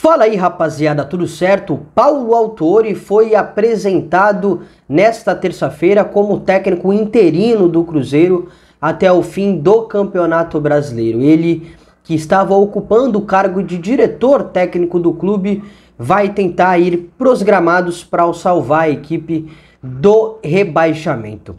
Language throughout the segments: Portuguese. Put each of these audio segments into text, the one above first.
Fala aí, rapaziada, tudo certo? Paulo Autuori foi apresentado nesta terça-feira como técnico interino do Cruzeiro até o fim do Campeonato Brasileiro. Ele, que estava ocupando o cargo de diretor técnico do clube, vai tentar ir para os gramados para salvar a equipe do rebaixamento.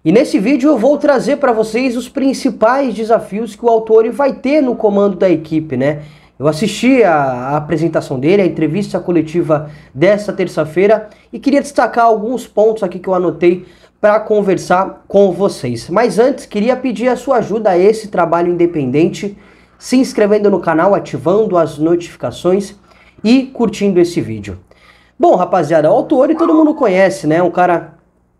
E nesse vídeo eu vou trazer para vocês os principais desafios que o Autuori vai ter no comando da equipe, né? Eu assisti a apresentação dele, a entrevista coletiva dessa terça-feira e queria destacar alguns pontos aqui que eu anotei para conversar com vocês. Mas antes, queria pedir a sua ajuda a esse trabalho independente, se inscrevendo no canal, ativando as notificações e curtindo esse vídeo. Bom, rapaziada, o Autuori todo mundo conhece, né? Um cara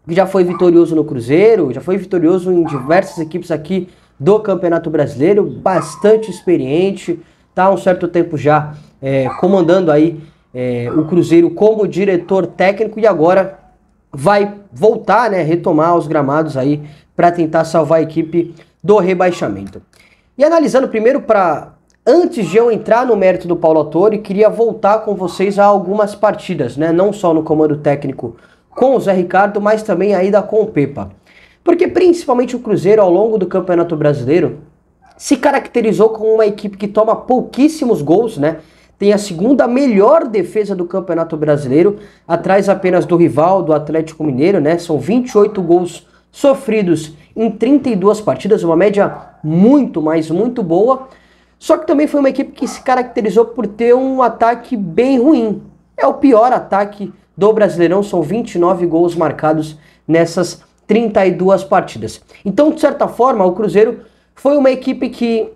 que já foi vitorioso no Cruzeiro, já foi vitorioso em diversas equipes aqui do Campeonato Brasileiro, bastante experiente, tá há um certo tempo já comandando aí o Cruzeiro como diretor técnico e agora vai voltar, né, retomar os gramados aí para tentar salvar a equipe do rebaixamento. E analisando primeiro antes de eu entrar no mérito do Paulo Autuori, queria voltar com vocês a algumas partidas, né, não só no comando técnico com o Zé Ricardo, mas também a ida com o Pepa. Porque principalmente o Cruzeiro ao longo do Campeonato Brasileiro se caracterizou como uma equipe que toma pouquíssimos gols, né? Tem a segunda melhor defesa do Campeonato Brasileiro, atrás apenas do rival, do Atlético Mineiro, né? São 28 gols sofridos em 32 partidas, uma média muito boa. Só que também foi uma equipe que se caracterizou por ter um ataque bem ruim. É o pior ataque do Brasileirão, são 29 gols marcados nessas 32 partidas. Então, de certa forma, o Cruzeiro foi uma equipe que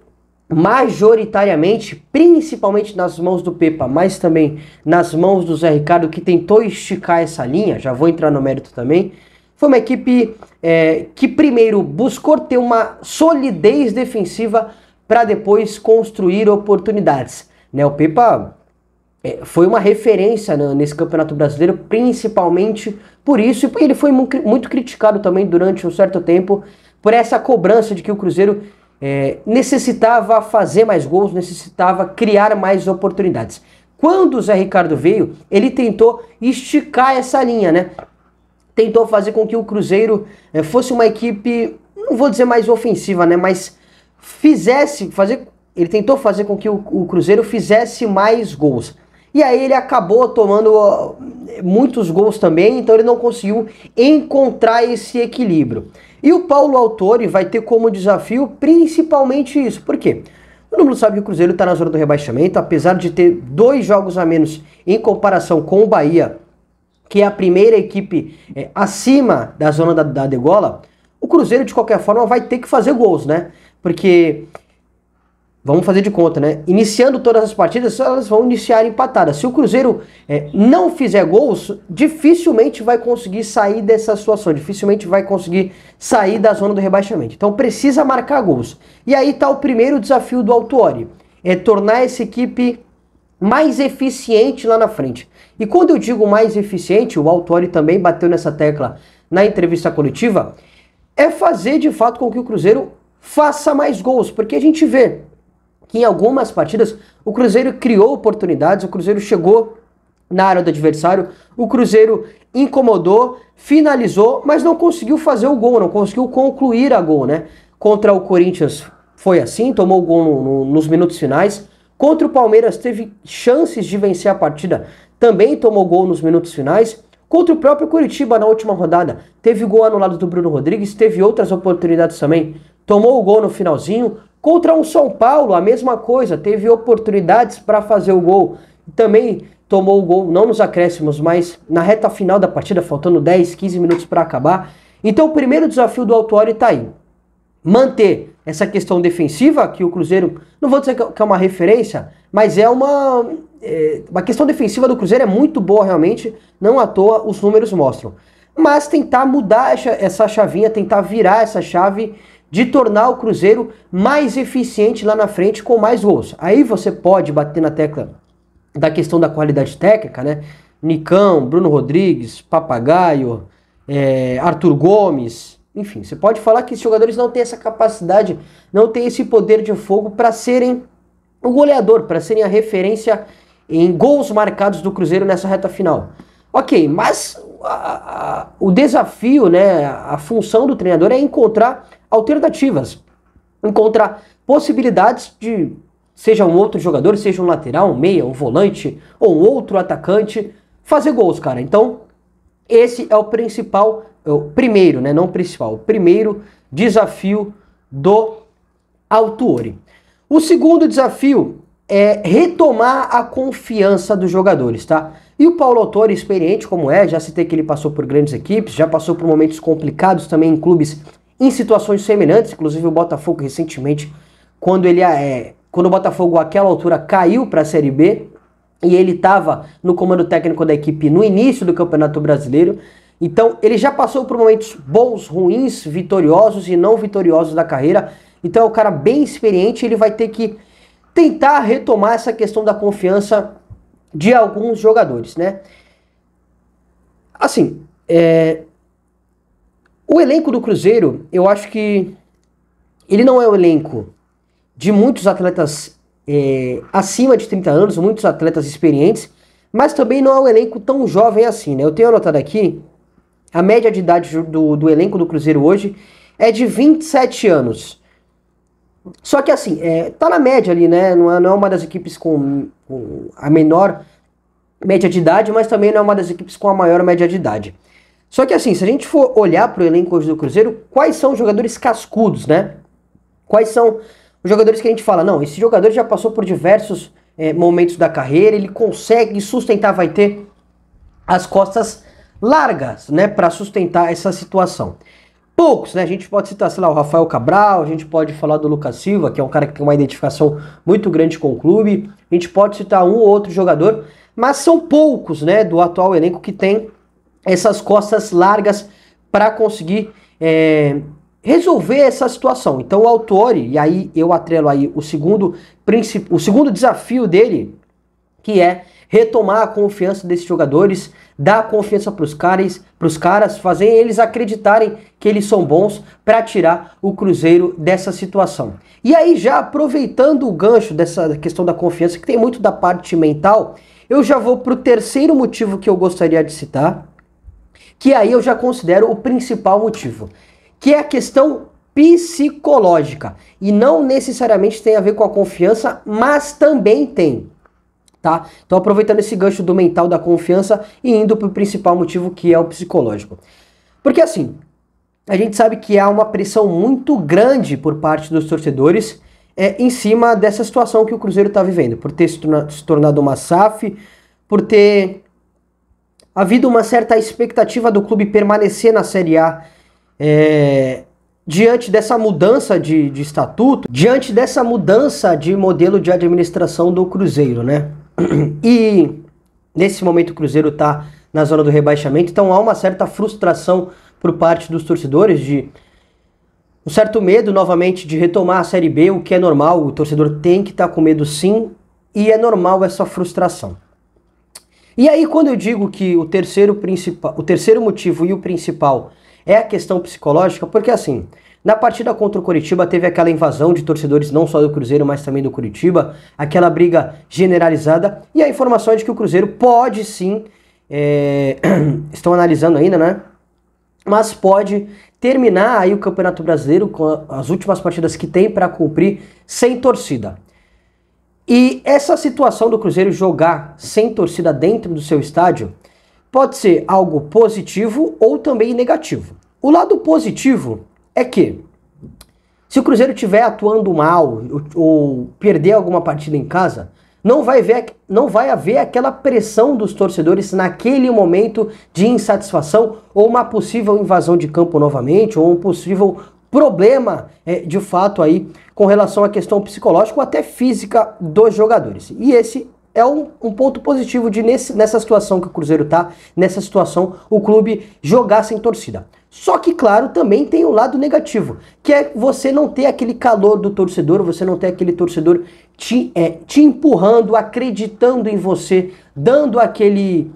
majoritariamente, principalmente nas mãos do Pepa, mas também nas mãos do Zé Ricardo, que tentou esticar essa linha, já vou entrar no mérito também, foi uma equipe que primeiro buscou ter uma solidez defensiva para depois construir oportunidades, né? O Pepa foi uma referência nesse Campeonato Brasileiro, principalmente por isso, e ele foi muito criticado também durante um certo tempo por essa cobrança de que o Cruzeiro necessitava fazer mais gols, necessitava criar mais oportunidades. Quando o Zé Ricardo veio, ele tentou esticar essa linha, né? Tentou fazer com que o Cruzeiro fosse uma equipe, não vou dizer mais ofensiva, né? Mas ele tentou fazer com que o Cruzeiro fizesse mais gols. E aí ele acabou tomando muitos gols também, então ele não conseguiu encontrar esse equilíbrio. E o Paulo Autuori vai ter como desafio principalmente isso. Por quê? Todo mundo sabe que o Cruzeiro está na zona do rebaixamento, apesar de ter 2 jogos a menos em comparação com o Bahia, que é a primeira equipe acima da zona da degola. O Cruzeiro, de qualquer forma, vai ter que fazer gols, né? Porque, vamos fazer de conta, né? Iniciando todas as partidas, elas vão iniciar empatadas. Se o Cruzeiro não fizer gols, dificilmente vai conseguir sair dessa situação, dificilmente vai conseguir sair da zona do rebaixamento. Então precisa marcar gols. E aí está o primeiro desafio do Autuori, tornar essa equipe mais eficiente lá na frente. E quando eu digo mais eficiente, o Autuori também bateu nessa tecla na entrevista coletiva, é fazer de fato com que o Cruzeiro faça mais gols, porque a gente vê que em algumas partidas o Cruzeiro criou oportunidades, o Cruzeiro chegou na área do adversário, o Cruzeiro incomodou, finalizou, mas não conseguiu fazer o gol, não conseguiu concluir a gol, né? Contra o Corinthians foi assim, tomou o gol nos minutos finais. Contra o Palmeiras teve chances de vencer a partida, também tomou gol nos minutos finais. Contra o próprio Curitiba na última rodada, teve gol anulado do Bruno Rodrigues, teve outras oportunidades também, tomou o gol no finalzinho. Contra o São Paulo, a mesma coisa, teve oportunidades para fazer o gol, também tomou o gol, não nos acréscimos, mas na reta final da partida, faltando 10, 15 minutos para acabar. Então o primeiro desafio do Autuori está aí, manter essa questão defensiva, que o Cruzeiro, não vou dizer que é uma referência, mas é uma questão defensiva do Cruzeiro é muito boa realmente, não à toa os números mostram. Mas tentar mudar essa chavinha, tentar virar essa chave de tornar o Cruzeiro mais eficiente lá na frente com mais gols. Aí você pode bater na tecla da questão da qualidade técnica, né? Nicão, Bruno Rodrigues, Papagaio, Arthur Gomes, enfim, você pode falar que esses jogadores não têm essa capacidade, não têm esse poder de fogo para serem o goleador, para serem a referência em gols marcados do Cruzeiro nessa reta final. Ok, mas o desafio, né, a função do treinador é encontrar alternativas, encontrar possibilidades de, seja um outro jogador, seja um lateral, um meia, um volante ou um outro atacante, fazer gols, cara. Então, esse é o principal, o primeiro, né, não o principal, o primeiro desafio do Autuori. O segundo desafio é retomar a confiança dos jogadores, tá? E o Paulo Autuori, experiente como é, já citei que ele passou por grandes equipes, já passou por momentos complicados também em clubes em situações semelhantes, inclusive o Botafogo recentemente, quando o Botafogo àquela altura caiu para a Série B, e ele estava no comando técnico da equipe no início do Campeonato Brasileiro. Então ele já passou por momentos bons, ruins, vitoriosos e não vitoriosos da carreira. Então é um cara bem experiente, ele vai ter que tentar retomar essa questão da confiança de alguns jogadores, né? Assim, o elenco do Cruzeiro, eu acho que ele não é um elenco de muitos atletas acima de 30 anos, muitos atletas experientes, mas também não é um elenco tão jovem assim, né? Eu tenho anotado aqui, a média de idade do elenco do Cruzeiro hoje é de 27 anos. Só que assim, tá na média ali, né? Não é uma das equipes com a menor média de idade, mas também não é uma das equipes com a maior média de idade. Só que assim, se a gente for olhar pro elenco hoje do Cruzeiro, quais são os jogadores cascudos, né? Quais são os jogadores que a gente fala, não, esse jogador já passou por diversos momentos da carreira, ele consegue sustentar, vai ter as costas largas, né, para sustentar essa situação. Poucos, né, a gente pode citar, sei lá, o Rafael Cabral, a gente pode falar do Lucas Silva, que é um cara que tem uma identificação muito grande com o clube, a gente pode citar um ou outro jogador, mas são poucos, né, do atual elenco que tem essas costas largas para conseguir resolver essa situação. Então o Autuori, e aí eu atrelo aí o segundo desafio dele, que é retomar a confiança desses jogadores, dar confiança para os caras, fazer eles acreditarem que eles são bons para tirar o Cruzeiro dessa situação. E aí, já aproveitando o gancho dessa questão da confiança, que tem muito da parte mental, eu já vou para o terceiro motivo que eu gostaria de citar, que aí eu já considero o principal motivo, que é a questão psicológica. E não necessariamente tem a ver com a confiança, mas também tem. Tá? Então, aproveitando esse gancho do mental, da confiança, e indo para o principal motivo, que é o psicológico. Porque assim, a gente sabe que há uma pressão muito grande por parte dos torcedores em cima dessa situação que o Cruzeiro está vivendo, por ter se tornado uma SAF, por ter havido uma certa expectativa do clube permanecer na Série A diante dessa mudança de estatuto, diante dessa mudança de modelo de administração do Cruzeiro, né? E nesse momento o Cruzeiro está na zona do rebaixamento, então há uma certa frustração por parte dos torcedores, de um certo medo novamente de retomar a Série B, o que é normal, o torcedor tem que estar com medo sim, e é normal essa frustração. E aí, quando eu digo que o terceiro motivo e o principal é a questão psicológica, porque assim, na partida contra o Coritiba teve aquela invasão de torcedores não só do Cruzeiro, mas também do Coritiba, aquela briga generalizada, e a informação é de que o Cruzeiro pode sim, estão analisando ainda, né? Mas pode terminar aí o Campeonato Brasileiro com as últimas partidas que tem para cumprir sem torcida. E essa situação do Cruzeiro jogar sem torcida dentro do seu estádio pode ser algo positivo ou também negativo. O lado positivo é que, se o Cruzeiro estiver atuando mal ou perder alguma partida em casa, não vai haver aquela pressão dos torcedores naquele momento de insatisfação ou uma possível invasão de campo novamente, ou um possível problema de fato aí com relação à questão psicológica ou até física dos jogadores. E esse é um ponto positivo nessa situação que o Cruzeiro está, nessa situação o clube jogar sem torcida. Só que, claro, também tem um lado negativo, que é você não ter aquele calor do torcedor, você não ter aquele torcedor te empurrando, acreditando em você, dando aquele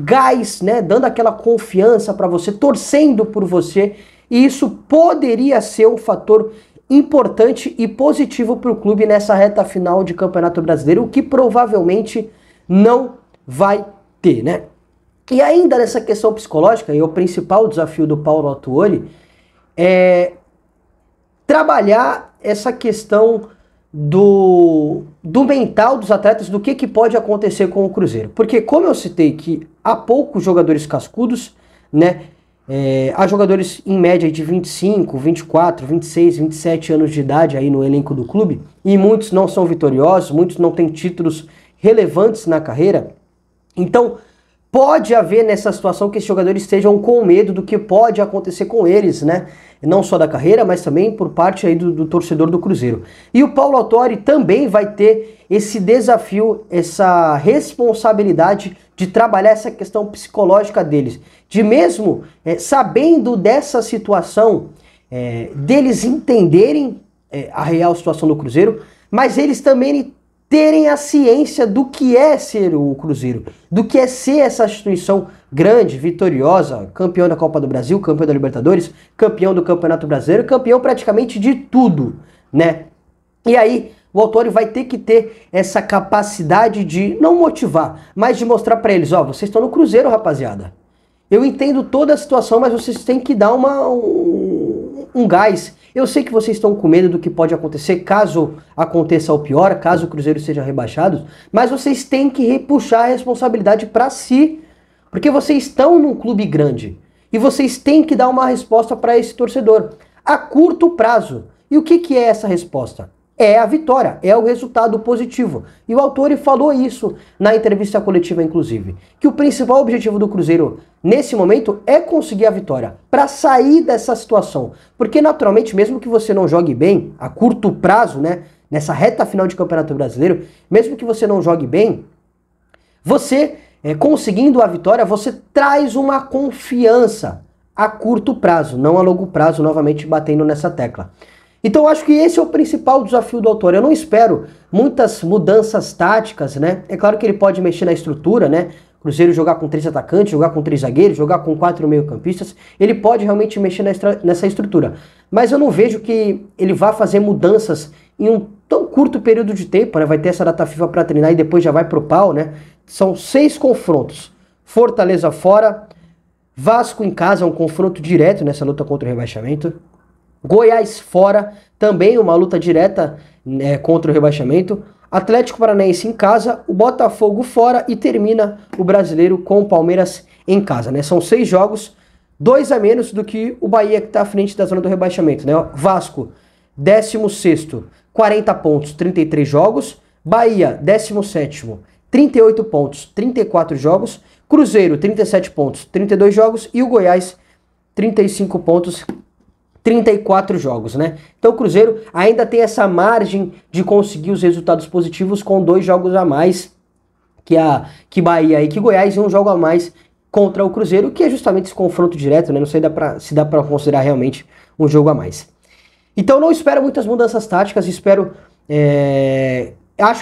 gás, né, dando aquela confiança para você, torcendo por você, e isso poderia ser um fator importante e positivo para o clube nessa reta final de Campeonato Brasileiro, o que provavelmente não vai ter, né? E ainda nessa questão psicológica, e o principal desafio do Paulo Autuori é trabalhar essa questão do mental dos atletas, do que pode acontecer com o Cruzeiro. Porque, como eu citei que há poucos jogadores cascudos, né? Há jogadores em média de 25, 24, 26, 27 anos de idade aí no elenco do clube, e muitos não são vitoriosos, muitos não têm títulos relevantes na carreira. Então, pode haver nessa situação que esses jogadores estejam com medo do que pode acontecer com eles, né? Não só da carreira, mas também por parte aí do torcedor do Cruzeiro. E o Paulo Autuori também vai ter esse desafio, essa responsabilidade de trabalhar essa questão psicológica deles. De mesmo sabendo dessa situação, deles entenderem a real situação do Cruzeiro, mas eles também terem a ciência do que é ser o Cruzeiro, do que é ser essa instituição grande, vitoriosa, campeão da Copa do Brasil, campeão da Libertadores, campeão do Campeonato Brasileiro, campeão praticamente de tudo, né? E aí o Autuori vai ter que ter essa capacidade de não motivar, mas de mostrar para eles, ó, vocês estão no Cruzeiro, rapaziada. Eu entendo toda a situação, mas vocês têm que dar um gás. Eu sei que vocês estão com medo do que pode acontecer caso aconteça o pior, caso o Cruzeiro seja rebaixado, mas vocês têm que repuxar a responsabilidade para si, porque vocês estão num clube grande e vocês têm que dar uma resposta para esse torcedor a curto prazo. E o que é essa resposta? É a vitória, é o resultado positivo. E o Autuori falou isso na entrevista coletiva, inclusive, que o principal objetivo do Cruzeiro nesse momento é conseguir a vitória, para sair dessa situação. Porque naturalmente, mesmo que você não jogue bem, a curto prazo, né, nessa reta final de Campeonato Brasileiro, mesmo que você não jogue bem, você, conseguindo a vitória, você traz uma confiança a curto prazo, não a longo prazo, novamente batendo nessa tecla. Então eu acho que esse é o principal desafio do Autuori. Eu não espero muitas mudanças táticas, né? É claro que ele pode mexer na estrutura, né? Cruzeiro jogar com 3 atacantes, jogar com 3 zagueiros, jogar com 4 meio-campistas. Ele pode realmente mexer nessa estrutura. Mas eu não vejo que ele vá fazer mudanças em um tão curto período de tempo, né? Vai ter essa data FIFA para treinar e depois já vai pro pau, né? São 6 confrontos. Fortaleza fora, Vasco em casa, um confronto direto nessa luta contra o rebaixamento. Goiás fora, também uma luta direta contra o rebaixamento. Atlético Paranaense em casa, o Botafogo fora e termina o Brasileiro com o Palmeiras em casa, né? São 6 jogos, 2 a menos do que o Bahia, que está à frente da zona do rebaixamento, né? Vasco, 16º, 40 pontos, 33 jogos. Bahia, 17º, 38 pontos, 34 jogos. Cruzeiro, 37 pontos, 32 jogos. E o Goiás, 35 pontos, 34 jogos, né? Então o Cruzeiro ainda tem essa margem de conseguir os resultados positivos com 2 jogos a mais que Bahia e que Goiás, e um jogo a mais contra o Cruzeiro, que é justamente esse confronto direto, né? Não sei se dá para considerar realmente um jogo a mais. Então não espero muitas mudanças táticas, acho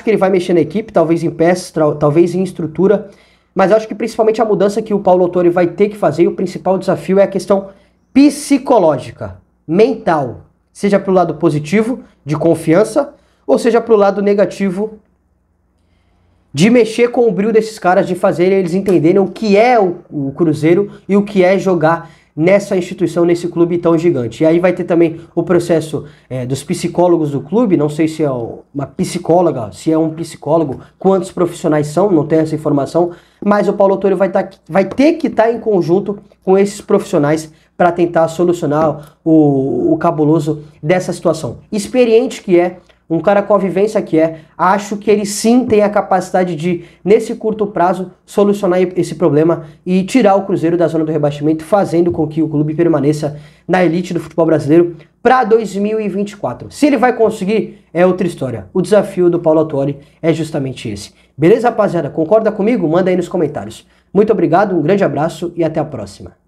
que ele vai mexer na equipe, talvez em peças, talvez em estrutura, mas acho que principalmente a mudança que o Paulo Autuori vai ter que fazer, e o principal desafio é a questão psicológica, mental, seja para o lado positivo, de confiança, ou seja para o lado negativo, de mexer com o brilho desses caras, de fazer eles entenderem o que é o Cruzeiro e o que é jogar nessa instituição, nesse clube tão gigante. E aí vai ter também o processo dos psicólogos do clube, não sei se é uma psicóloga, se é um psicólogo, quantos profissionais são, não tenho essa informação, mas o Paulo Autuori vai ter que estar em conjunto com esses profissionais para tentar solucionar o cabuloso dessa situação. Experiente que é, um cara com a vivência que é, acho que ele sim tem a capacidade de, nesse curto prazo, solucionar esse problema e tirar o Cruzeiro da zona do rebaixamento, fazendo com que o clube permaneça na elite do futebol brasileiro para 2024. Se ele vai conseguir, é outra história. O desafio do Paulo Autuori é justamente esse. Beleza, rapaziada? Concorda comigo? Manda aí nos comentários. Muito obrigado, um grande abraço e até a próxima.